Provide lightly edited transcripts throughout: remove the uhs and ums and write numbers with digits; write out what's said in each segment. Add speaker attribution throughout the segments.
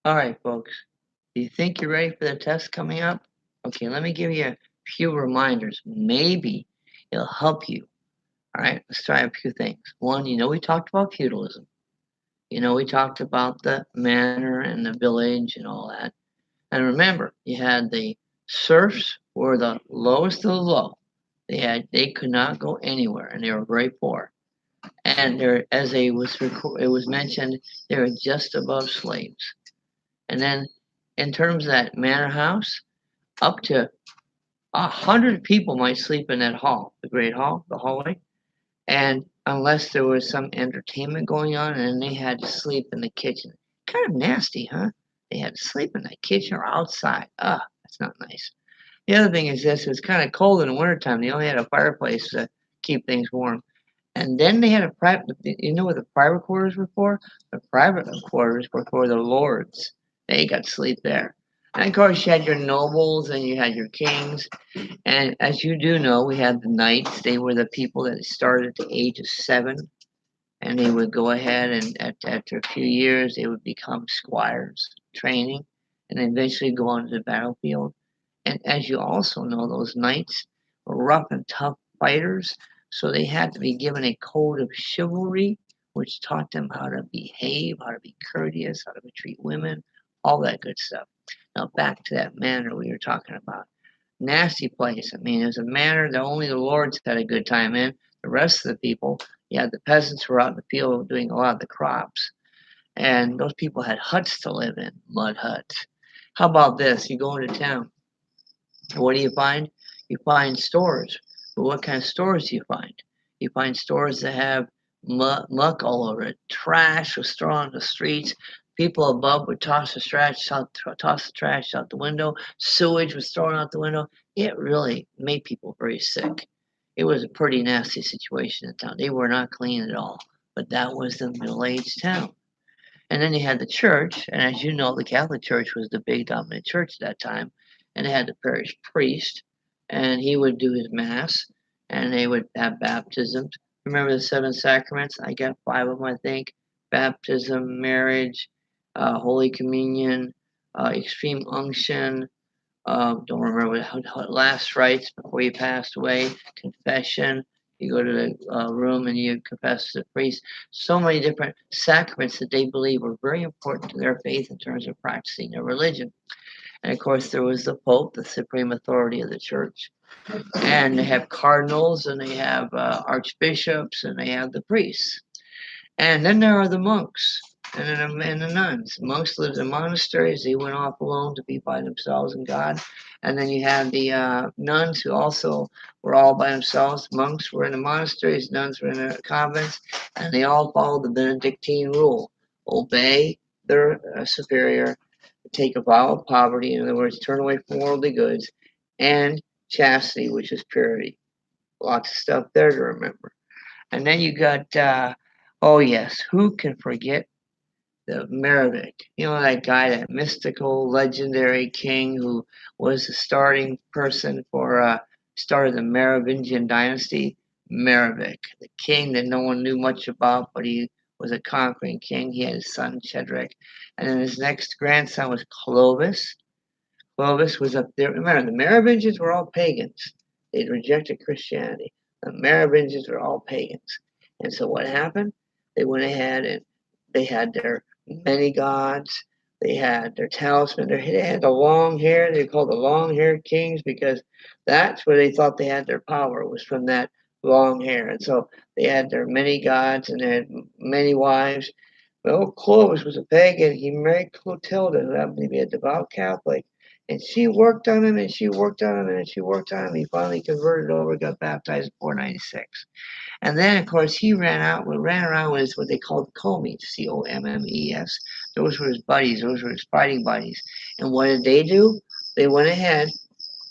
Speaker 1: All right, folks. Do you think you're ready for the test coming up? Okay, let me give you a few reminders. Maybe it'll help you. All right, let's try a few things. One, we talked about feudalism. We talked about the manor and the village and all that. And remember, you had the serfs were the lowest of the low. They could not go anywhere, and they were very poor. And as it was mentioned, they were just above slaves. And then, in terms of that manor house, up to 100 people might sleep in that hall, the great hall, the hallway. And unless there was some entertainment going on, and then they had to sleep in the kitchen. Kind of nasty, huh? They had to sleep in the kitchen or outside. That's not nice. The other thing is this: it was kind of cold in the wintertime. They only had a fireplace to keep things warm. And then they had a private. You know what the private quarters were for? The private quarters were for the lords. They got to sleep there. And of course, you had your nobles and you had your kings. And as you do know, we had the knights. They were the people that started at the age of 7, and they would go ahead and after a few years, they would become squires, training, and eventually go onto the battlefield. And as you also know, those knights were rough and tough fighters, so they had to be given a code of chivalry, which taught them how to behave, how to be courteous, how to treat women, all that good stuff. Now back to that manor we were talking about. Nasty place. I mean, it was a manor that only the lords had a good time in. The rest of the people, yeah, the peasants were out in the field doing a lot of the crops. And those people had huts to live in, mud huts. How about this? You go into town. What do you find? You find stores. But what kind of stores do you find? You find stores that have muck all over it. Trash was thrown on the streets. People above would toss the trash out the window. Sewage was thrown out the window. It really made people very sick. It was a pretty nasty situation in town. They were not clean at all. But that was the middle-aged town. And then you had the church, and as you know, the Catholic Church was the big dominant church at that time, and they had the parish priest, and he would do his mass, and they would have baptisms. Remember the 7 sacraments? I got 5 of them, I think: baptism, marriage, Holy Communion, extreme unction. Don't remember what last rites before you passed away. Confession. You go to the room and you confess to the priest. So many different sacraments that they believe were very important to their faith in terms of practicing their religion. And of course, there was the Pope, the supreme authority of the church. And they have cardinals and they have archbishops and they have the priests. And then there are the monks and the nuns. Monks lived in monasteries. They went off alone to be by themselves and God. And then you have the nuns who also were all by themselves. Monks were in the monasteries, nuns were in the convents, and they all followed the Benedictine rule: obey their superior, take a vow of poverty, in other words, turn away from worldly goods, and chastity, which is purity. Lots of stuff there to remember. And then you got, oh yes, who can forget the Meroving? You know, that guy, that mystical, legendary king who was the starting person for started the Merovingian dynasty. Merovic, the king that no one knew much about, but he was a conquering king. He had his son Chedric, and then his next grandson was Clovis. Clovis was up there. Remember, the Merovingians were all pagans. They'd rejected Christianity. The Merovingians were all pagans. And so what happened? They went ahead and they had their many gods. They had their talisman. They had the long hair. They were called the long-haired kings because that's where they thought they had their power, was from that long hair. And so they had their many gods and they had many wives. Well, Clovis was a pagan. He married Clotilda, who happened to be a devout Catholic. And she worked on him and she worked on him and she worked on him. He finally converted over, got baptized in 496. And then, of course, he ran around with what they called commies, Commes. Those were his buddies. Those were his fighting buddies. And what did they do? They went ahead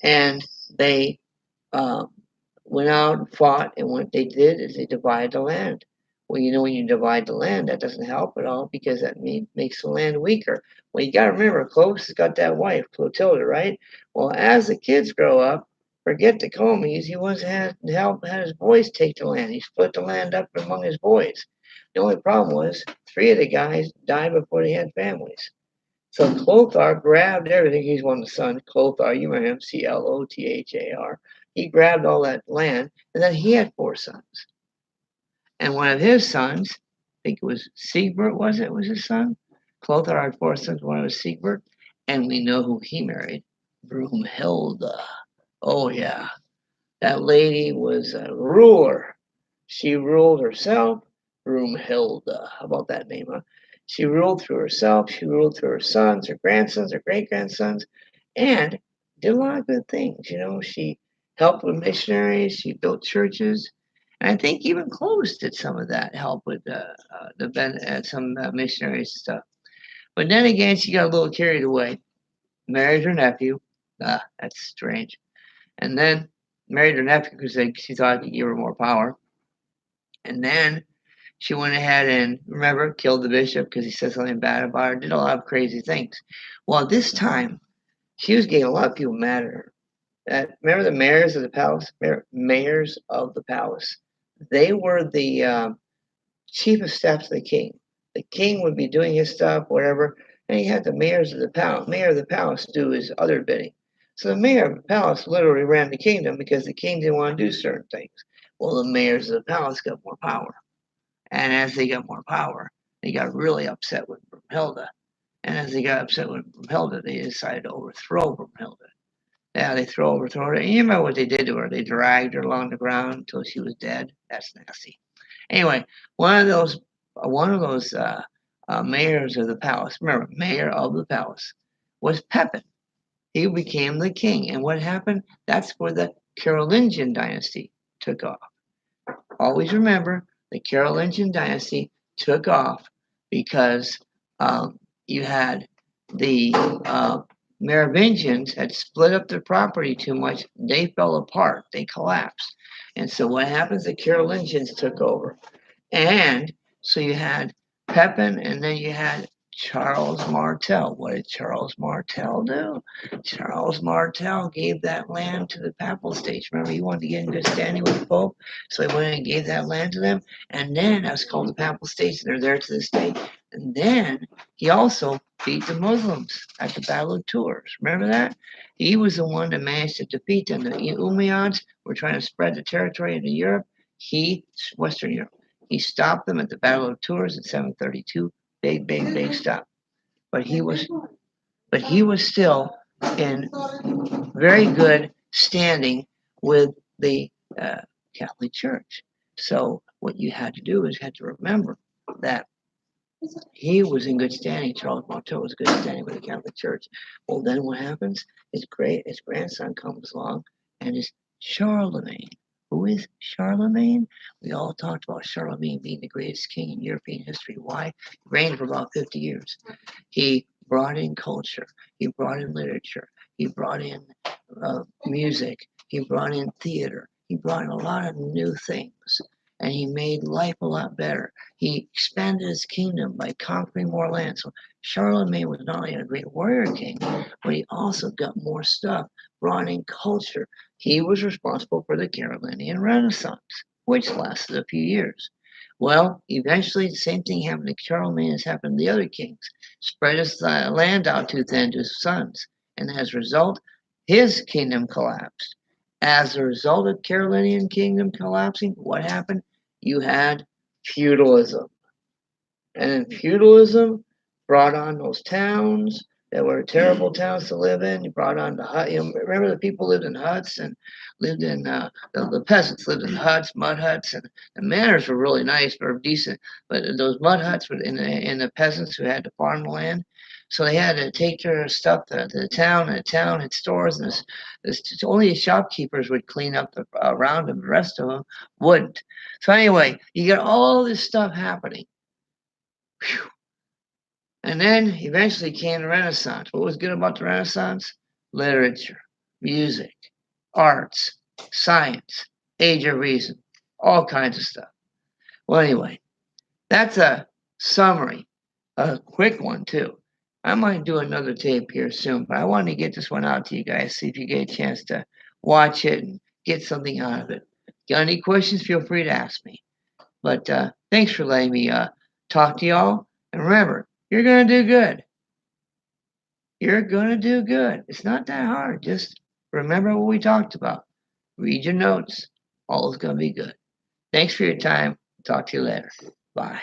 Speaker 1: and they uh, went out and fought. And what they did is they divided the land. Well, when you divide the land, that doesn't help at all because that makes the land weaker. Well, you got to remember, Clovis has got that wife, Clotilda, right? Well, as the kids grow up, forget the commies. He wants to have his boys take the land. He split the land up among his boys. The only problem was 3 of the guys died before they had families. So Clothar grabbed everything. He's one of the sons. Clothar, you remember him, Clothar. He grabbed all that land, and then he had 4 sons. And one of his sons, I think it was Siegbert, was his son? Clothar had 4 sons, one was Siegbert, and we know who he married, Broomhilda. Oh yeah, that lady was a ruler. She ruled herself, Broomhilda. How about that name, huh? She ruled through herself, she ruled through her sons, her grandsons, her great grandsons, and did a lot of good things. She helped with missionaries, she built churches, and I think even Clovis did some of that help with some missionary stuff. But then again, she got a little carried away, married her nephew. That's strange. And then married her nephew because she thought he could give her more power. And then she went ahead and, remember, killed the bishop because he said something bad about her, did a lot of crazy things. Well, at this time, she was getting a lot of people mad at her. Remember the mayors of the palace? Mayors of the palace. They were the chief of staff to the king. The king would be doing his stuff, whatever, and he had the mayors of the palace. Mayor of the palace do his other bidding. So the mayor of the palace literally ran the kingdom because the king didn't want to do certain things. Well, the mayors of the palace got more power. And as they got more power, they got really upset with Brunhilde. And as they got upset with Brunhilde, they decided to overthrow Brunhilde. Yeah, they overthrow her. And you remember what they did to her? They dragged her along the ground until she was dead. That's nasty. Anyway, one of those mayors of the palace. Remember, mayor of the palace was Pepin. He became the king, and what happened? That's where the Carolingian dynasty took off. Always remember, the Carolingian dynasty took off because you had the Merovingians had split up their property too much. They fell apart. They collapsed. And so what happens? The Carolingians took over. And so you had Pepin, and then you had Charles Martel. What did Charles Martel do? Charles Martel gave that land to the Papal States. Remember, he wanted to get in good standing with the Pope, so he went and gave that land to them. And then that's called the Papal States, and they're there to this day. And then he also beat the Muslims at the Battle of Tours. Remember that? He was the one that managed to defeat them. The Umayyads were trying to spread the territory into Europe. Western Europe. He stopped them at the Battle of Tours in 732. Big stop. But he was still in very good standing with the Catholic Church. So what you had to do is had to remember that he was in good standing. Charles Martel was in good standing with the Catholic Church. Well, then what happens? His grandson comes along, and is Charlemagne. Who is Charlemagne? We all talked about Charlemagne being the greatest king in European history. Why? He reigned for about 50 years. He brought in culture. He brought in literature. He brought in music. He brought in theater. He brought in a lot of new things. And he made life a lot better. He expanded his kingdom by conquering more land. So Charlemagne was not only a great warrior king, but he also got more stuff, brought in culture. He was responsible for the Carolingian Renaissance, which lasted a few years. Well, eventually the same thing happened to Charlemagne as happened to the other kings. Spread his land out too thin to his sons. And as a result, his kingdom collapsed. As a result of Carolingian kingdom collapsing, what happened? You had feudalism. And then feudalism brought on those towns that were terrible towns to live in. You brought on the hut. Remember the people lived in huts and lived in the peasants lived in huts, mud huts, and the manors were really nice, but decent. But those mud huts were in the peasants who had to farm the land. So they had to take their stuff to the town, and the town had stores, and only the shopkeepers would clean up around them. The rest of them wouldn't. So anyway, you got all this stuff happening. Whew. And then eventually came the Renaissance. What was good about the Renaissance? Literature, music, arts, science, age of reason, all kinds of stuff. Well, anyway, that's a summary, a quick one too. I might do another tape here soon, but I wanted to get this one out to you guys, see if you get a chance to watch it and get something out of it. Got any questions, feel free to ask me. But thanks for letting me talk to y'all. And remember, you're going to do good. You're going to do good. It's not that hard. Just remember what we talked about. Read your notes. All is going to be good. Thanks for your time. Talk to you later. Bye.